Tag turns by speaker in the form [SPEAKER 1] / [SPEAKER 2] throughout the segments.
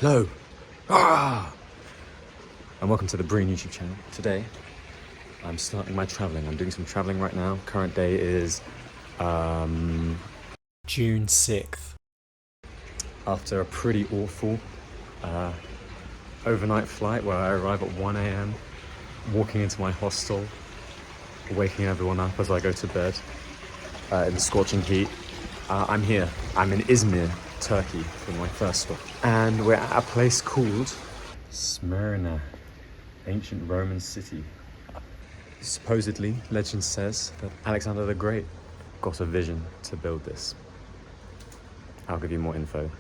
[SPEAKER 1] Hello. Ah! And welcome to the Breen YouTube channel. Today, I'm starting my traveling. I'm doing some traveling right now. Current day is June 6th. After a pretty awful overnight flight where I arrive at 1 a.m, walking into my hostel, waking everyone up as I go to bed in the scorching heat. I'm here. I'm in Izmir, Turkey, for my first stop. And we're at a place called Smyrna, ancient Roman city. Supposedly, legend says that Alexander the Great got a vision to build this. I'll give you more info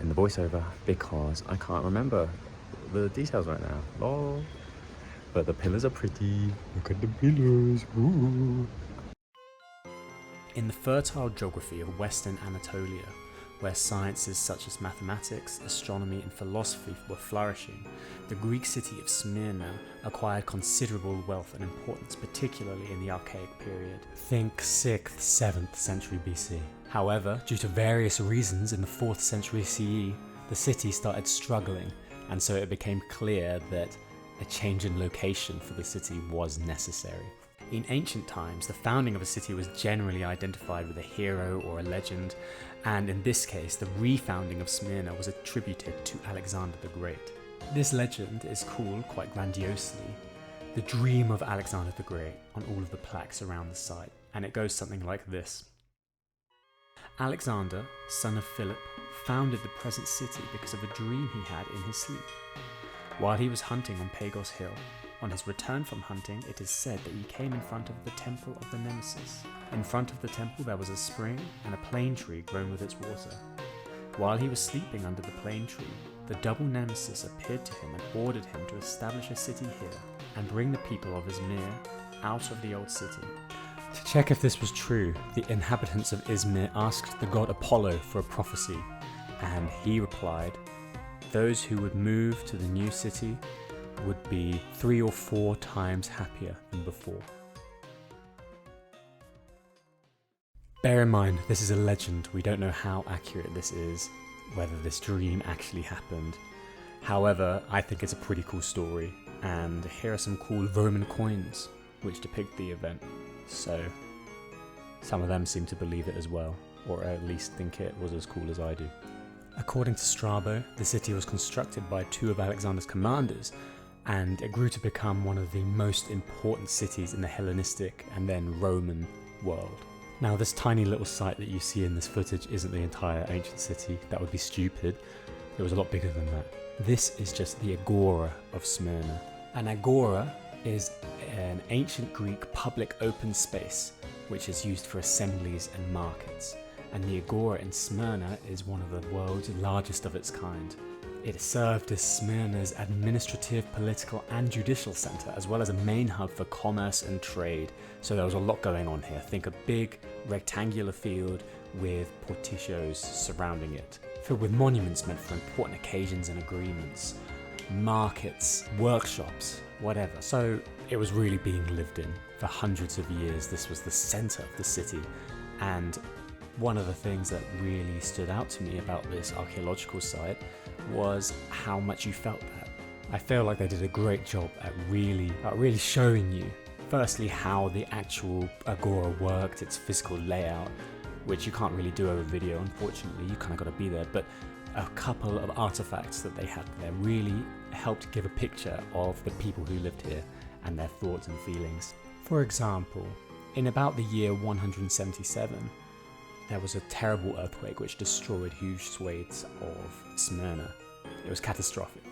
[SPEAKER 1] in the voiceover because I can't remember the details right now. Lol. But the pillars are pretty. Look at the pillars. Ooh.
[SPEAKER 2] In the fertile geography of Western Anatolia, where sciences such as mathematics, astronomy and philosophy were flourishing, the Greek city of Smyrna acquired considerable wealth and importance, particularly in the Archaic period. Think 6th, 7th century BC. However, due to various reasons in the 4th century CE, the city started struggling, and so it became clear that a change in location for the city was necessary. In ancient times, the founding of a city was generally identified with a hero or a legend, and in this case, the refounding of Smyrna was attributed to Alexander the Great. This legend is called, quite grandiosely, the Dream of Alexander the Great on all of the plaques around the site, and it goes something like this. Alexander, son of Philip, founded the present city because of a dream he had in his sleep. While he was hunting on Pagos Hill, on his return from hunting, it is said that he came in front of the Temple of the Nemesis. In front of the temple there was a spring and a plane tree grown with its water. While he was sleeping under the plane tree, the double Nemesis appeared to him and ordered him to establish a city here and bring the people of Izmir out of the old city. To check if this was true, the inhabitants of Izmir asked the god Apollo for a prophecy, and he replied, those who would move to the new city would be 3 or 4 times happier than before. Bear in mind, this is a legend. We don't know how accurate this is, whether this dream actually happened. However, I think it's a pretty cool story, and here are some cool Roman coins which depict the event. So, some of them seem to believe it as well, or at least think it was as cool as I do. According to Strabo, the city was constructed by 2 of Alexander's commanders, and it grew to become one of the most important cities in the Hellenistic and then Roman world. Now, this tiny little site that you see in this footage isn't the entire ancient city. That would be stupid. It was a lot bigger than that. This is just the Agora of Smyrna. An agora is an ancient Greek public open space which is used for assemblies and markets. And the Agora in Smyrna is one of the world's largest of its kind. It served as Smyrna's administrative, political and judicial centre, as well as a main hub for commerce and trade. So there was a lot going on here. Think a big rectangular field with porticos surrounding it, filled with monuments meant for important occasions and agreements, markets, workshops, whatever. So it was really being lived in. For hundreds of years, this was the centre of the city, and one of the things that really stood out to me about this archaeological site was how much you felt that. I feel like they did a great job at really showing you, firstly, how the actual agora worked, its physical layout, which you can't really do over video, unfortunately, you kind of got to be there, but a couple of artifacts that they had there really helped give a picture of the people who lived here and their thoughts and feelings. For example, in about the year 177, there was a terrible earthquake which destroyed huge swathes of Smyrna. It was catastrophic.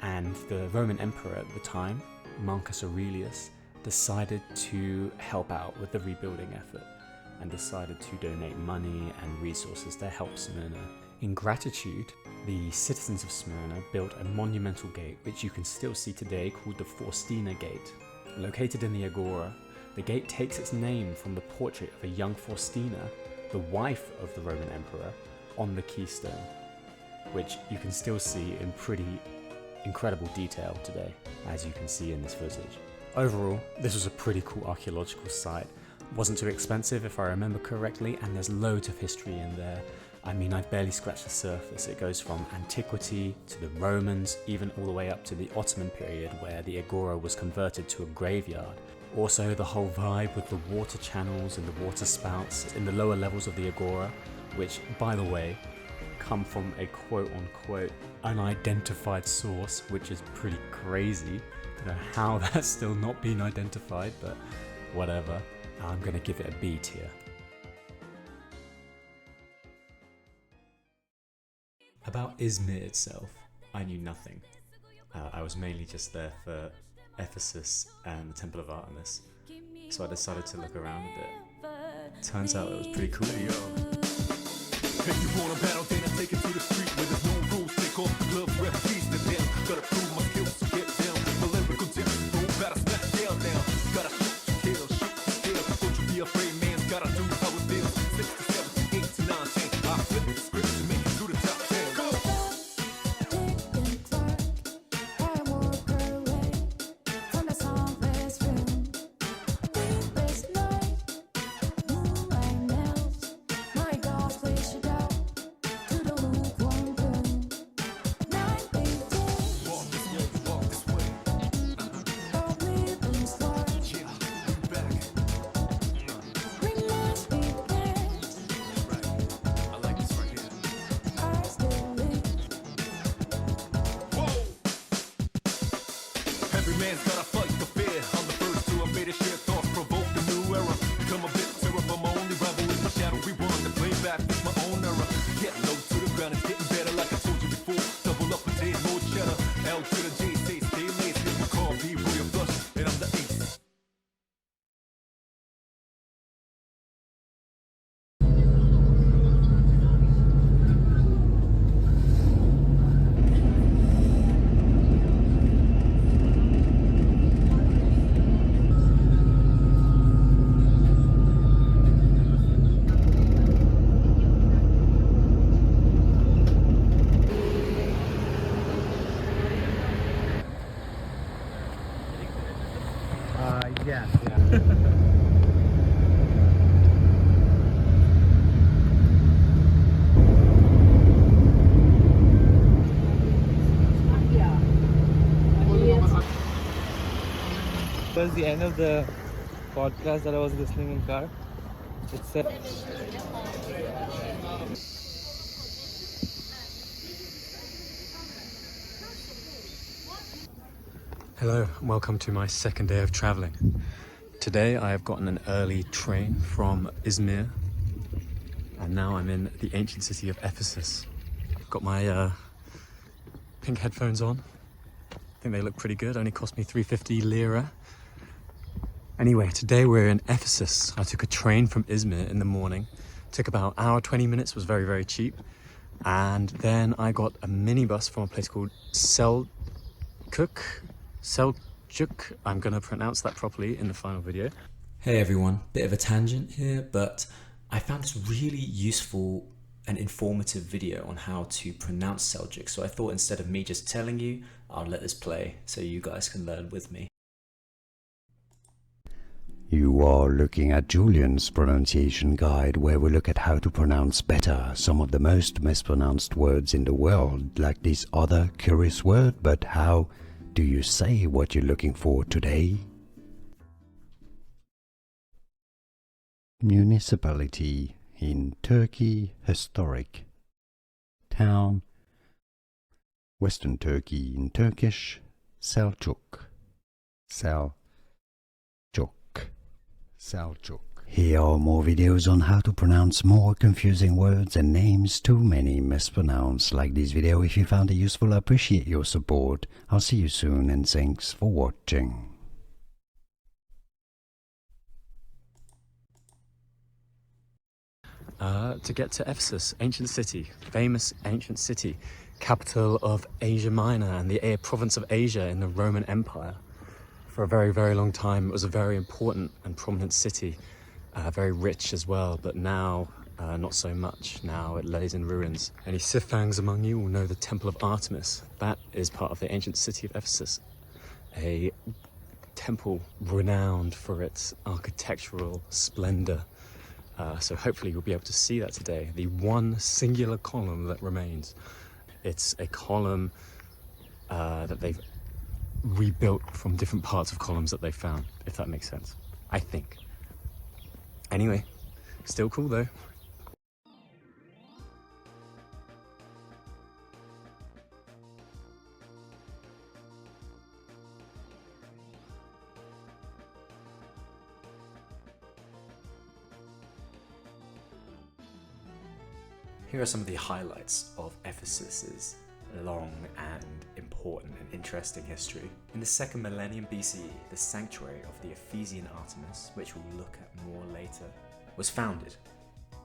[SPEAKER 2] And the Roman emperor at the time, Marcus Aurelius, decided to help out with the rebuilding effort and decided to donate money and resources to help Smyrna. In gratitude, the citizens of Smyrna built a monumental gate which you can still see today called the Faustina Gate. Located in the Agora, the gate takes its name from the portrait of a young Faustina, the wife of the Roman emperor, on the keystone, which you can still see in pretty incredible detail today, as you can see in this footage. Overall, this was a pretty cool archaeological site. Wasn't too expensive if I remember correctly, and there's loads of history in there. I mean, I've barely scratched the surface. It goes from antiquity to the Romans, even all the way up to the Ottoman period where the agora was converted to a graveyard. Also, the whole vibe with the water channels and the water spouts in the lower levels of the agora, which, by the way, come from a quote-unquote unidentified source, which is pretty crazy. Don't know how that's still not been identified, but whatever. I'm going to give it a B tier. About Izmir itself, I knew nothing. I was mainly just there for Ephesus and the Temple of Artemis, so I decided to look around a bit. Turns out it was pretty cool.
[SPEAKER 3] If you wanna battle, then I take it to the street where there's no rules. Take off the gloves, rep peace to them. Gotta prove my skills, so get down. My lyrical depth, no battle, smack down now. Gotta shoot to kill. Don't you be afraid, man. Gotta do how it feels. 6 to 7 to 8 to 9, 10. I flip the script to make it to the top 10. Go! Every man's gotta fight the fear. I'm the first to have made a share thoughts, provoke a new era. Become a victor of my only rival is my shadow. Reborn to play back with my own era. Get low to the ground, it's getting better like I told you before. Double up a day, more cheddar. L to the J, say stay late. If you call me Royal Flush, then I'm the ace.
[SPEAKER 4] Yeah. Towards the end of the podcast that I was listening in car, it said
[SPEAKER 2] Hello, and welcome to my second day of traveling. Today I have gotten an early train from Izmir, and now I'm in the ancient city of Ephesus. I've got my pink headphones on. I think they look pretty good, only cost me 350 lira. Anyway, today we're in Ephesus. I took a train from Izmir in the morning. Took about an hour, 20 minutes, was very, very cheap. And then I got a minibus from a place called Selçuk. I'm gonna pronounce that properly in the final video. Hey everyone, bit of a tangent here, but I found this really useful and informative video on how to pronounce Selçuk. So I thought instead of me just telling you, I'll let this play so you guys can learn with me.
[SPEAKER 5] You are looking at Julian's pronunciation guide, where we look at how to pronounce better some of the most mispronounced words in the world, like this other curious word. But how do you say what you're looking for today? Municipality in Turkey, historic town, Western Turkey in Turkish, Selçuk. Here are more videos on how to pronounce more confusing words and names too many mispronounced. Like this video if you found it useful. I appreciate your support. I'll see you soon and thanks for watching.
[SPEAKER 2] To get to Ephesus, ancient city, famous ancient city, capital of Asia Minor and the province of Asia in the Roman Empire. For a very, very long time, it was a very important and prominent city, very rich as well, but now not so much. Now it lays in ruins. Any Sith-fangs among you will know the Temple of Artemis. That is part of the ancient city of Ephesus, a temple renowned for its architectural splendor.
[SPEAKER 1] So hopefully you'll be able to see that today. The one singular column that remains. It's a column that they've rebuilt from different parts of columns that they found, if that makes sense. I think. Anyway, still cool though. Here are some of the highlights of Ephesus's long and important and interesting history. In the 2nd millennium BCE, the sanctuary of the Ephesian Artemis, which we'll look at more later, was founded,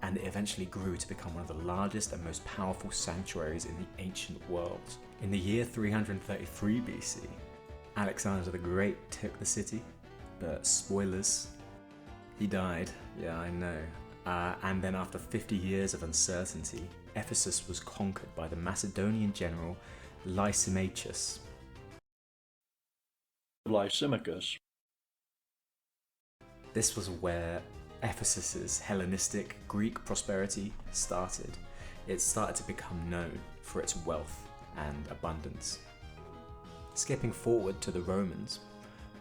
[SPEAKER 1] and it eventually grew to become one of the largest and most powerful sanctuaries in the ancient world. In the year 333 BC, Alexander the Great took the city, but spoilers, he died. Yeah, I know. And then after 50 years of uncertainty, Ephesus was conquered by the Macedonian general Lysimachus.
[SPEAKER 6] Lysimachus.
[SPEAKER 1] This was where Ephesus's Hellenistic Greek prosperity started. It started to become known for its wealth and abundance. Skipping forward to the Romans,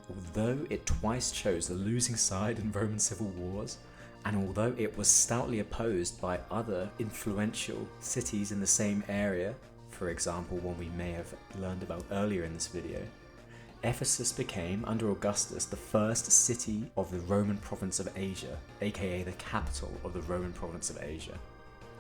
[SPEAKER 1] although it twice chose the losing side in Roman civil wars, and although it was stoutly opposed by other influential cities in the same area, for example one we may have learned about earlier in this video, Ephesus became, under Augustus, the first city of the Roman province of Asia, aka the capital of the Roman province of Asia.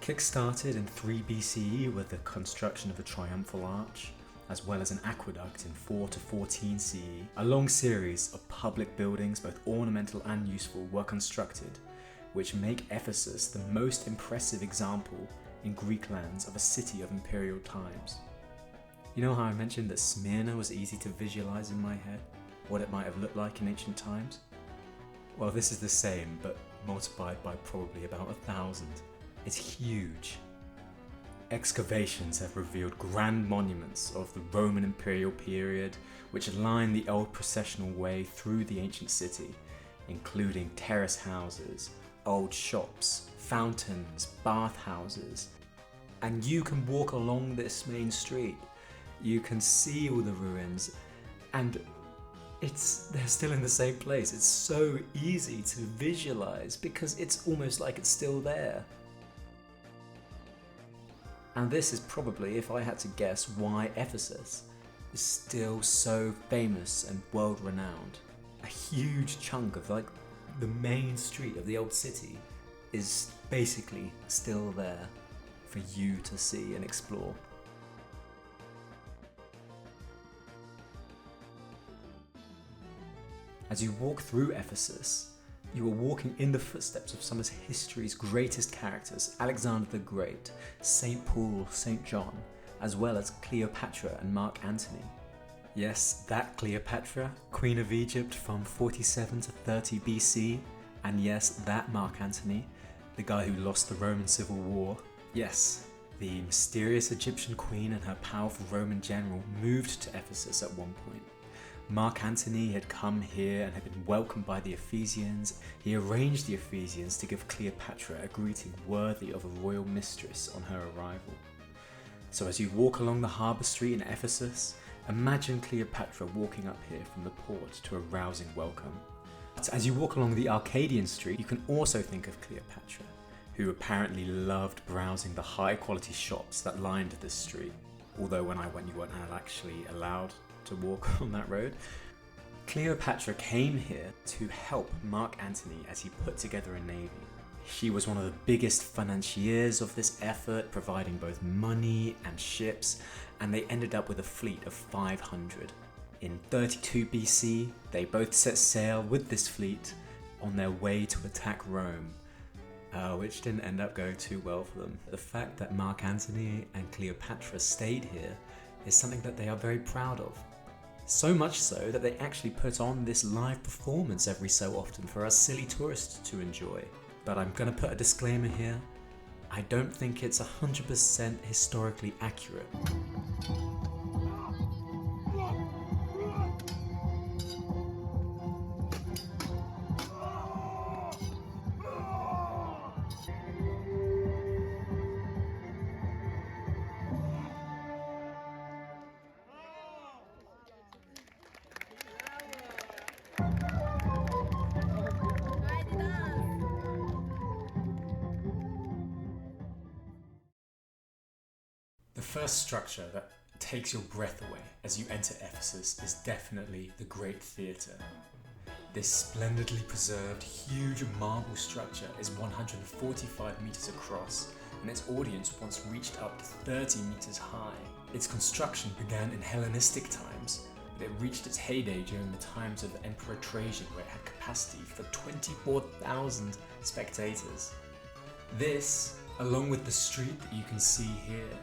[SPEAKER 1] Kick-started in 3 BCE with the construction of a triumphal arch, as well as an aqueduct in 4 to 14 CE, a long series of public buildings, both ornamental and useful, were constructed, which make Ephesus the most impressive example in Greek lands of a city of imperial times. You know how I mentioned that Smyrna was easy to visualize in my head, what it might have looked like in ancient times? Well, this is the same, but multiplied by probably about 1,000. It's huge. Excavations have revealed grand monuments of the Roman imperial period, which line the old processional way through the ancient city, including terrace houses, old shops, fountains, bathhouses. And you can walk along this main street. You can see all the ruins, and they're still in the same place. It's so easy to visualize because it's almost like it's still there. And this is probably, if I had to guess, why Ephesus is still so famous and world-renowned. A huge chunk of the main street of the old city is basically still there for you to see and explore. As you walk through Ephesus, you are walking in the footsteps of some of history's greatest characters, Alexander the Great, St. Paul, St. John, as well as Cleopatra and Mark Antony. Yes, that Cleopatra, Queen of Egypt from 47 to 30 BC, and yes, that Mark Antony, the guy who lost the Roman Civil War. Yes, the mysterious Egyptian queen and her powerful Roman general moved to Ephesus at one point. Mark Antony had come here and had been welcomed by the Ephesians. He arranged the Ephesians to give Cleopatra a greeting worthy of a royal mistress on her arrival. So as you walk along the harbour street in Ephesus, imagine Cleopatra walking up here from the port to a rousing welcome. But as you walk along the Arcadian street, you can also think of Cleopatra, who apparently loved browsing the high quality shops that lined this street. Although when I went, you weren't actually allowed to walk on that road. Cleopatra came here to help Mark Antony as he put together a navy. She was one of the biggest financiers of this effort, providing both money and ships, and they ended up with a fleet of 500. In 32 BC, they both set sail with this fleet on their way to attack Rome, which didn't end up going too well for them. The fact that Mark Antony and Cleopatra stayed here is something that they are very proud of. So much so that they actually put on this live performance every so often for us silly tourists to enjoy. But I'm gonna put a disclaimer here. I don't think it's 100% historically accurate.
[SPEAKER 2] The first structure that takes your breath away as you enter Ephesus is definitely the Great Theatre. This splendidly preserved, huge marble structure is 145 metres across, and its audience once reached up to 30 metres high. Its construction began in Hellenistic times, but it reached its heyday during the times of Emperor Trajan, where it had capacity for 24,000 spectators. This, along with the street that you can see here,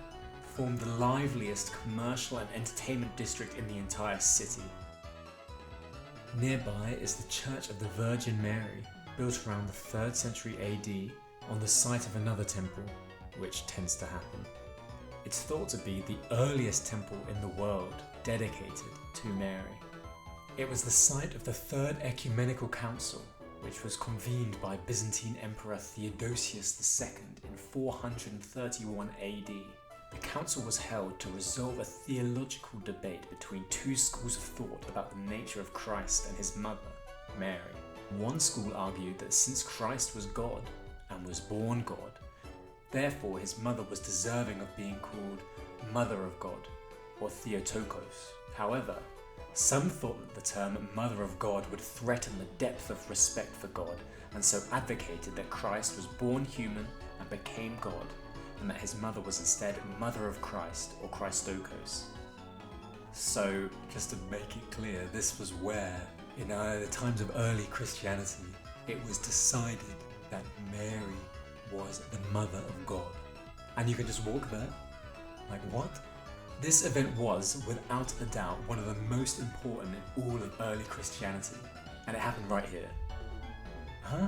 [SPEAKER 2] formed the liveliest commercial and entertainment district in the entire city. Nearby is the Church of the Virgin Mary, built around the 3rd century AD on the site of another temple, which tends to happen. It's thought to be the earliest temple in the world dedicated to Mary. It was the site of the Third Ecumenical Council, which was convened by Byzantine Emperor Theodosius II in 431 AD. The council was held to resolve a theological debate between two schools of thought about the nature of Christ and his mother, Mary. One school argued that since Christ was God and was born God, therefore his mother was deserving of being called Mother of God, or Theotokos. However, some thought that the term Mother of God would threaten the depth of respect for God, and so advocated that Christ was born human and became God, and that his mother was instead Mother of Christ, or Christokos. So, just to make it clear, this was where, in the times of early Christianity, it was decided that Mary was the Mother of God. And you can just walk there? Like, what? This event was, without a doubt, one of the most important in all of early Christianity, and it happened right here. Huh?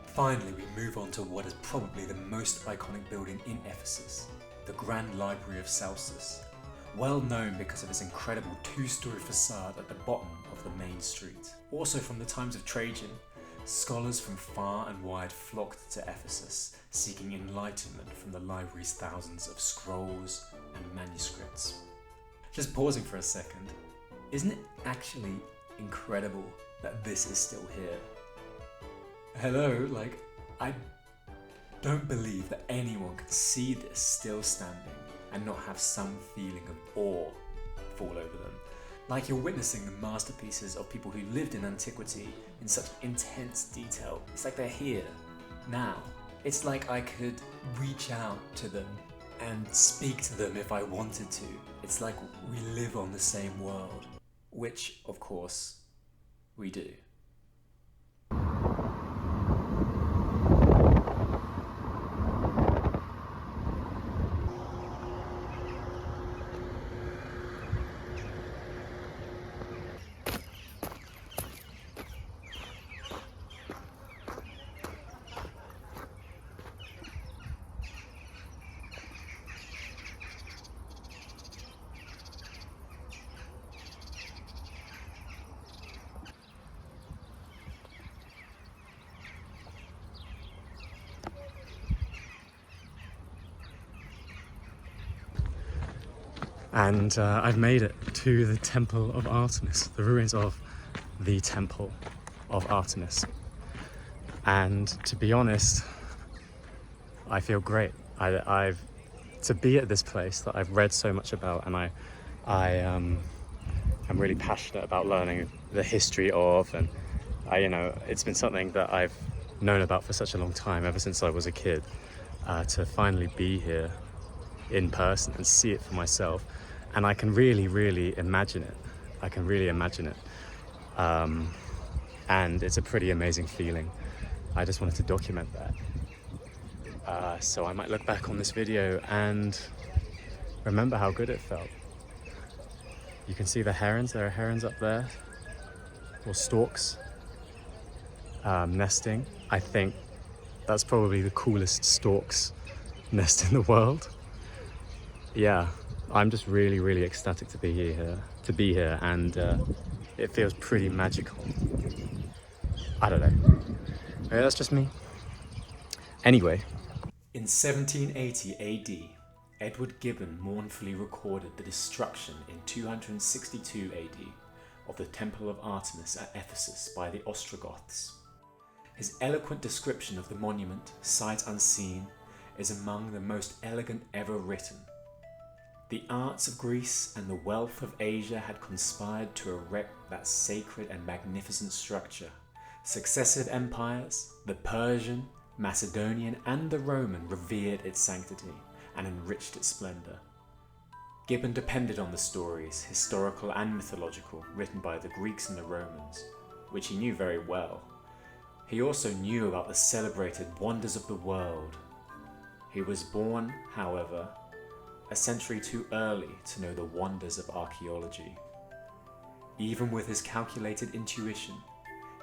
[SPEAKER 2] Finally, we move on to what is probably the most iconic building in Ephesus, the Grand Library of Celsus, well known because of its incredible two-story facade at the bottom of the main street. Also from the times of Trajan, scholars from far and wide flocked to Ephesus, seeking enlightenment from the library's thousands of scrolls and manuscripts. Just pausing for a second, isn't it actually incredible that this is still here? Hello, like, I don't believe that anyone could see this still standing and not have some feeling of awe fall over them. Like you're witnessing the masterpieces of people who lived in antiquity in such intense detail. It's like they're here, now. It's like I could reach out to them and speak to them if I wanted to. It's like we live on the same world, which, of course, we do. And I've made it to the Temple of Artemis, the ruins of the Temple of Artemis. And to be honest, I feel great. To be at this place that I've read so much about, and I'm really passionate about learning the history of, and it's been something that I've known about for such a long time, ever since I was a kid. To finally be here in person and see it for myself, and I can really imagine it. And it's a pretty amazing feeling. I just wanted to document that, so I might look back on this video and remember how good it felt. You can see the herons. There are herons up there, or storks, nesting. I think that's probably the coolest stork's nest in the world. Yeah, I'm just really ecstatic to be here, and it feels pretty magical. I don't know. Maybe that's just me. Anyway. In 1780 AD, Edward Gibbon mournfully recorded the destruction in 262 AD of the Temple of Artemis at Ephesus by the Ostrogoths. His eloquent description of the monument, sight unseen, is among the most elegant ever written. The arts of Greece and the wealth of Asia had conspired to erect that sacred and magnificent structure. Successive empires, the Persian, Macedonian, and the Roman, revered its sanctity and enriched its splendor. Gibbon depended on the stories, historical and mythological, written by the Greeks and the Romans, which he knew very well. He also knew about the celebrated wonders of the world. He was born, however, a century too early to know the wonders of archaeology. Even with his calculated intuition,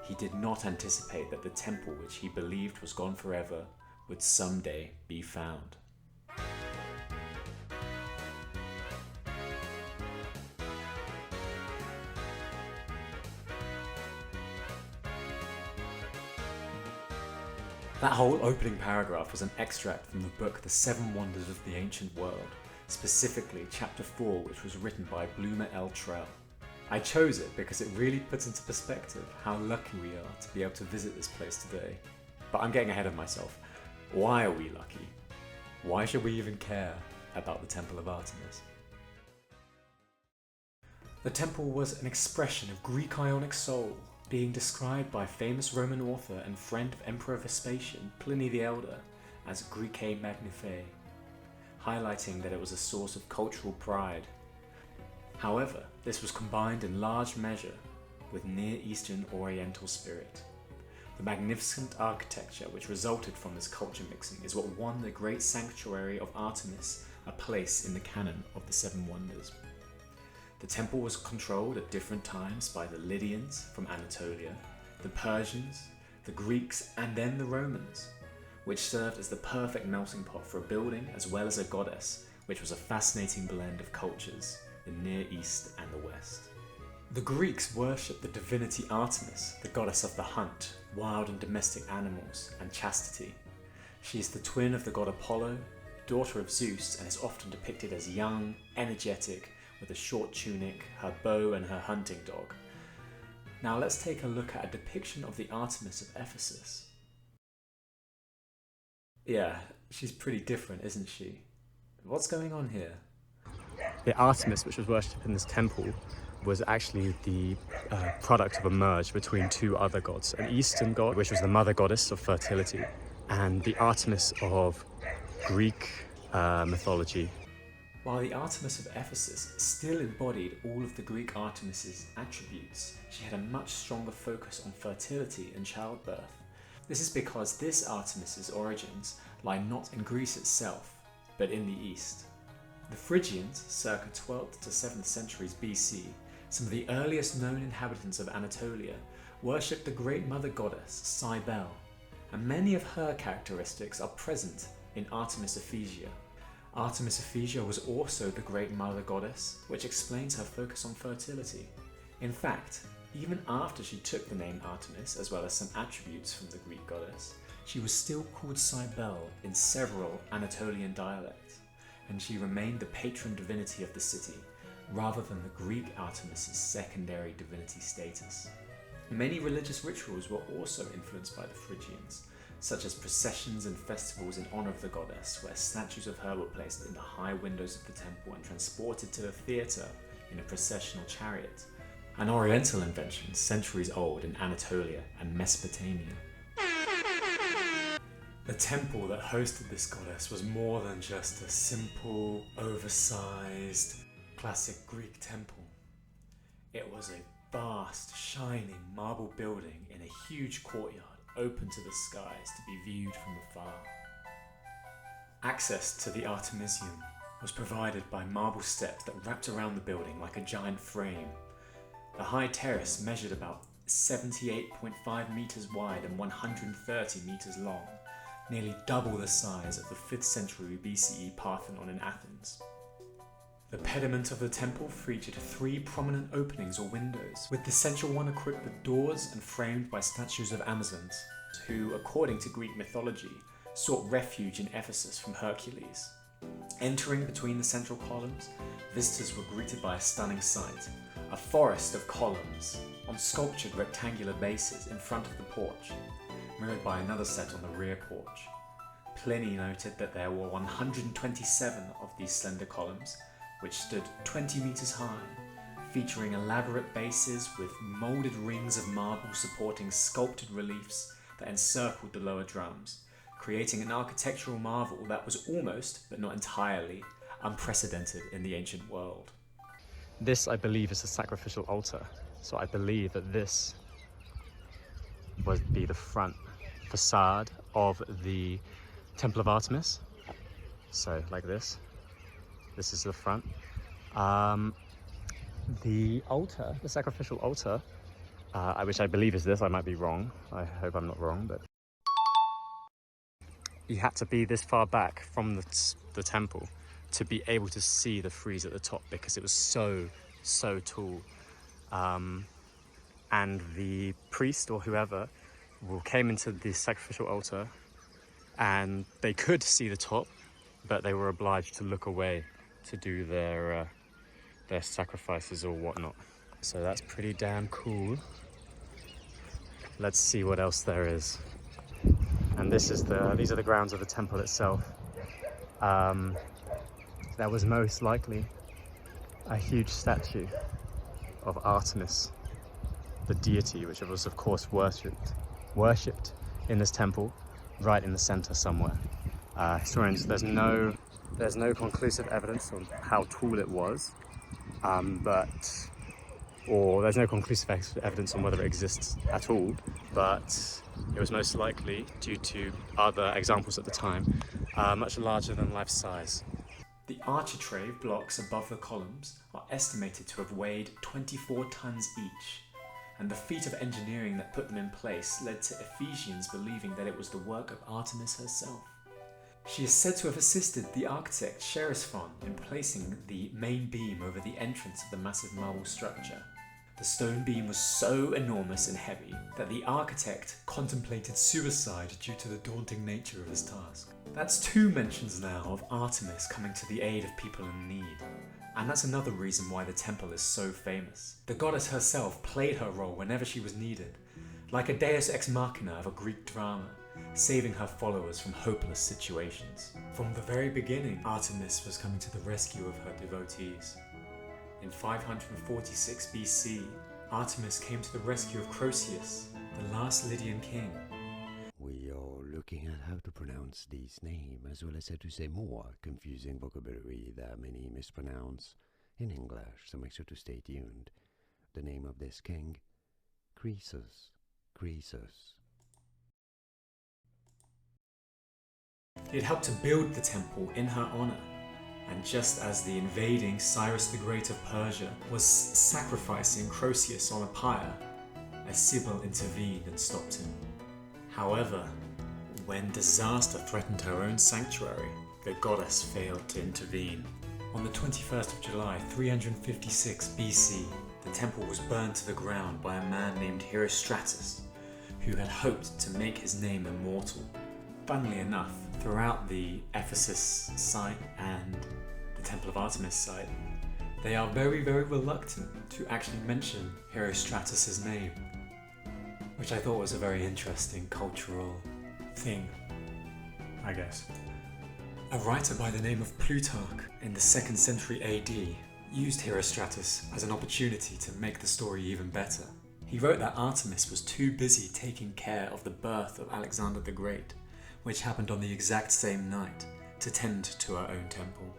[SPEAKER 2] he did not anticipate that the temple which he believed was gone forever would someday be found. That whole opening paragraph was an extract from the book The Seven Wonders of the Ancient World, specifically chapter 4, which was written by Bloomer L. Trell. I chose it because it really puts into perspective how lucky we are to be able to visit this place today. But I'm getting ahead of myself. Why are we lucky? Why should we even care about the Temple of Artemis? The temple was an expression of Greek Ionic soul, being described by famous Roman author and friend of Emperor Vespasian, Pliny the Elder, as Graecae Magnificae, highlighting that it was a source of cultural pride. However, this was combined in large measure with Near Eastern Oriental spirit. The magnificent architecture which resulted from this culture mixing is what won the great sanctuary of Artemis a place in the canon of the Seven Wonders. The temple was controlled at different times by the Lydians from Anatolia, the Persians, the Greeks, and then the Romans, which served as the perfect melting pot for a building as well as a goddess, which was a fascinating blend of cultures, the Near East and the West. The Greeks worshipped the divinity Artemis, the goddess of the hunt, wild and domestic animals, and chastity. She is the twin of the god Apollo, daughter of Zeus, and is often depicted as young, energetic, with a short tunic, her bow, and her hunting dog. Now let's take a look at a depiction of the Artemis of Ephesus. Yeah, she's pretty different, isn't she? What's going on here?
[SPEAKER 1] The Artemis, which was worshipped in this temple, was actually the product of a merge between two other gods. An Eastern god, which was the mother goddess of fertility, and the Artemis of Greek mythology.
[SPEAKER 2] While the Artemis of Ephesus still embodied all of the Greek Artemis's attributes, she had a much stronger focus on fertility and childbirth. This is because this Artemis's origins lie not in Greece itself, but in the East. The Phrygians, circa 12th to 7th centuries BC, some of the earliest known inhabitants of Anatolia, worshipped the great mother goddess Cybele, and many of her characteristics are present in Artemis Ephesia. Artemis Ephesia was also the great mother goddess, which explains her focus on fertility. In fact, even after she took the name Artemis, as well as some attributes from the Greek goddess, she was still called Cybele in several Anatolian dialects, and she remained the patron divinity of the city, rather than the Greek Artemis's secondary divinity status. Many religious rituals were also influenced by the Phrygians, such as processions and festivals in honor of the goddess, where statues of her were placed in the high windows of the temple and transported to the theatre in a processional chariot, an Oriental invention centuries old in Anatolia and Mesopotamia. The temple that hosted this goddess was more than just a simple, oversized, classic Greek temple. It was a vast, shining marble building in a huge courtyard open to the skies to be viewed from afar. Access to the Artemisium was provided by marble steps that wrapped around the building like a giant frame. The high terrace measured about 78.5 meters wide and 130 meters long, nearly double the size of the 5th century BCE Parthenon in Athens. The pediment of the temple featured 3 prominent openings or windows, with the central one equipped with doors and framed by statues of Amazons, who, according to Greek mythology, sought refuge in Ephesus from Hercules. Entering between the central columns, visitors were greeted by a stunning sight, a forest of columns on sculptured rectangular bases in front of the porch, mirrored by another set on the rear porch. Pliny noted that there were 127 of these slender columns, which stood 20 meters high, featuring elaborate bases with molded rings of marble supporting sculpted reliefs that encircled the lower drums, creating an architectural marvel that was almost, but not entirely, unprecedented in the ancient world.
[SPEAKER 1] This, I believe, is a sacrificial altar. So I believe that this would be the front facade of the Temple of Artemis. So like this. This is the front. The altar, the sacrificial altar, which I believe is this. I might be wrong. I hope I'm not wrong, but you had to be this far back from the temple to be able to see the frieze at the top, because it was so tall. And the priest or whoever came into the sacrificial altar and they could see the top, but they were obliged to look away to do their sacrifices or whatnot. So that's pretty damn cool. Let's see what else there is. And these are the grounds of the temple itself. There was most likely a huge statue of Artemis, the deity, which was of course worshipped in this temple, right in the center somewhere. Historians, there's no conclusive evidence on how tall it was, or there's no conclusive evidence on whether it exists at all, but it was most likely, due to other examples at the time, much larger than life size.
[SPEAKER 2] The architrave blocks above the columns are estimated to have weighed 24 tons each, and the feat of engineering that put them in place led to Ephesians believing that it was the work of Artemis herself. She is said to have assisted the architect Cheresphon in placing the main beam over the entrance of the massive marble structure. The stone beam was so enormous and heavy that the architect contemplated suicide due to the daunting nature of his task. That's 2 mentions now of Artemis coming to the aid of people in need. And that's another reason why the temple is so famous. The goddess herself played her role whenever she was needed, like a deus ex machina of a Greek drama, saving her followers from hopeless situations. From the very beginning, Artemis was coming to the rescue of her devotees. In 546 BC, Artemis came to the rescue of Croesus, the last Lydian king.
[SPEAKER 5] We are looking at how to pronounce this name, as well as how to say more confusing vocabulary that many mispronounce in English, so make sure to stay tuned. The name of this king, Croesus.
[SPEAKER 2] He had helped to build the temple in her honor, and just as the invading Cyrus the Great of Persia was sacrificing Croesus on a pyre, a Sibyl intervened and stopped him. However, when disaster threatened her own sanctuary, the goddess failed to intervene. On the 21st of July, 356 BC, the temple was burned to the ground by a man named Herostratus, who had hoped to make his name immortal. Funnily enough, throughout the Ephesus site and the Temple of Artemis site, they are very reluctant to actually mention Herostratus' name, which I thought was a very interesting cultural thing, I guess. A writer by the name of Plutarch in the 2nd century AD used Herostratus as an opportunity to make the story even better. He wrote that Artemis was too busy taking care of the birth of Alexander the Great, which happened on the exact same night, to tend to her own temple.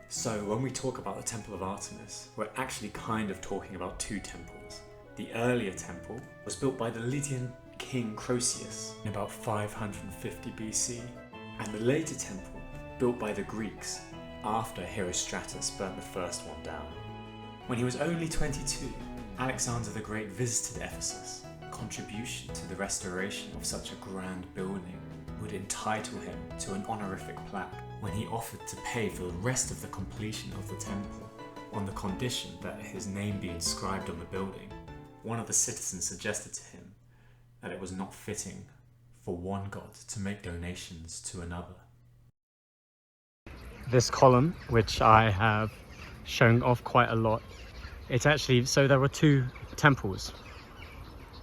[SPEAKER 2] So when we talk about the Temple of Artemis, we're actually kind of talking about 2 temples. The earlier temple was built by the Lydian king Croesus in about 550 BC, and the later temple built by the Greeks after Herostratus burnt the first one down. When he was only 22, Alexander the Great visited Ephesus. Contribution to the restoration of such a grand building would entitle him to an honorific plaque when he offered to pay for the rest of the completion of the temple on the condition that his name be inscribed on the building. One of the citizens suggested to him that it was not fitting for one god to make donations to another.
[SPEAKER 1] This column, which I have shown off quite a lot,
[SPEAKER 2] It's actually, so there were two temples.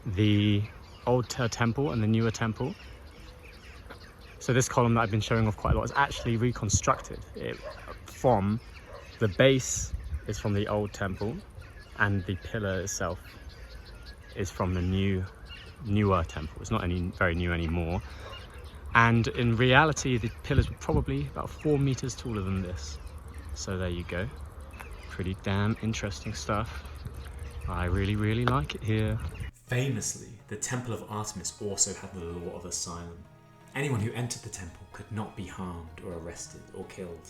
[SPEAKER 2] The old temple and the newer temple. So this column that I've been showing off quite a lot is actually reconstructed. From the base is from the old temple, and the pillar itself is from the newer temple. It's not very new anymore. And in reality, the pillars were probably about 4 meters taller than this. So there you go. Pretty damn interesting stuff. I really, really like it here. Famously, the Temple of Artemis also had the law of asylum. Anyone who entered the temple could not be harmed or arrested or killed.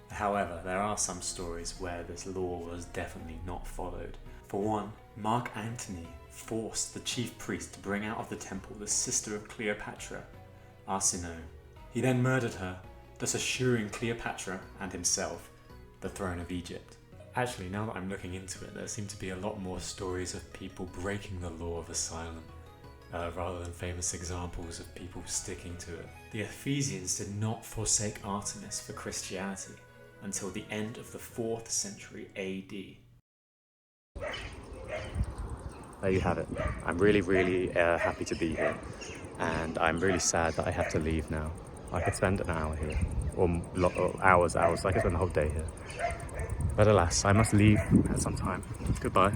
[SPEAKER 2] However, there are some stories where this law was definitely not followed. For one, Mark Antony forced the chief priest to bring out of the temple the sister of Cleopatra, Arsinoe. He then murdered her, thus assuring Cleopatra and himself the throne of Egypt. Actually, now that I'm looking into it, there seem to be a lot more stories of people breaking the law of asylum, rather than famous examples of people sticking to it. The Ephesians did not forsake Artemis for Christianity until the end of the 4th century AD. There you have it. I'm really, really happy to be here, and I'm really sad that I have to leave now. I could spend an hour here, or hours, I could spend the whole day here. But alas, I must leave at some time. Goodbye.